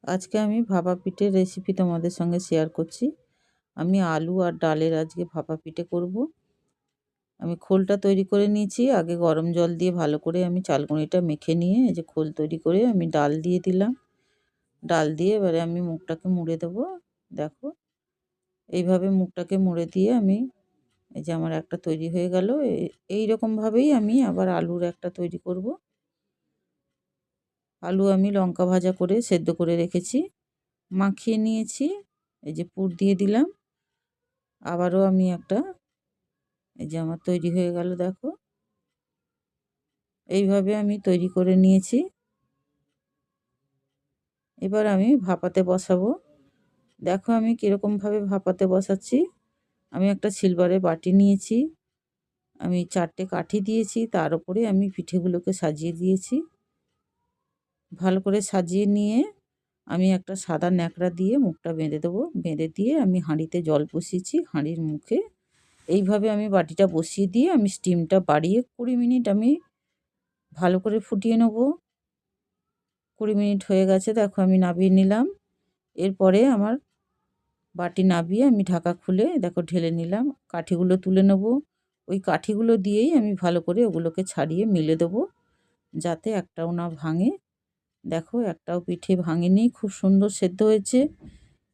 আজকে আমি ভাপা পিঠের রেসিপি তোমাদের সঙ্গে শেয়ার করছি। আমি আলু আর ডালের আজকে ভাপা পিঠে করব। আমি খোলটা তৈরি করে নিয়েছি। আগে গরম জল দিয়ে ভালো করে আমি চালকুনিটা মেখে নিয়ে এই যে খোল তৈরি করে আমি ডাল দিয়ে দিলাম। ডাল দিয়ে এবারে আমি মুখটাকে মুড়ে দেবো। দেখো, এইভাবে মুখটাকে মুড়ে দিয়ে আমি এই যে আমার একটা তৈরি হয়ে গেল। এইরকমভাবেই আমি আবার আলুর একটা তৈরি করব। আলু আমি লঙ্কা ভাজা করে সেদ্ধ করে রেখেছি, মাখিয়ে নিয়েছি। এই যে পুর দিয়ে দিলাম। আবারও আমি একটা এই যে আমার তৈরি হয়ে গেল, দেখো এইভাবে আমি তৈরি করে নিয়েছি। এবার আমি ভাপাতে বসাবো। দেখো আমি কীরকমভাবে ভাপাতে বসাচ্ছি। আমি একটা সিলভারের বাটি নিয়েছি, আমি 4টে কাঠি দিয়েছি, তার উপরে আমি পিঠেগুলোকে সাজিয়ে দিয়েছি। ভালো করে সাজিয়ে নিয়ে আমি একটা সাদা ন্যাকড়া দিয়ে মুখটা বেঁধে দেবো। বেঁধে দিয়ে আমি হাঁড়িতে জল বসিয়েছি, হাঁড়ির মুখে এইভাবে আমি বাটিটা বসিয়ে দিয়ে আমি স্টিমটা বাড়িয়ে 20 মিনিট আমি ভালো করে ফুটিয়ে নেব। 20 মিনিট হয়ে গেছে, দেখো আমি নামিয়ে নিলাম। এরপরে আমার বাটি নামিয়ে আমি ঢাকা খুলে দেখো ঢেলে নিলাম। কাঠিগুলো তুলে নেব। ওই কাঠিগুলো দিয়েই আমি ভালো করে ওগুলোকে ছাড়িয়ে মিলে দেবো, যাতে একটাও না ভাঙে। দেখো একটাও পিঠে ভাঙেনি, খুব সুন্দর সেদ্ধ হয়েছে।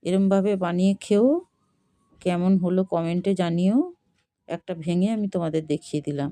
এরমভাবে বানিয়ে খেও, কেমন হলো কমেন্টে জানিও। একটা ভেঙে আমি তোমাদের দেখিয়ে দিলাম।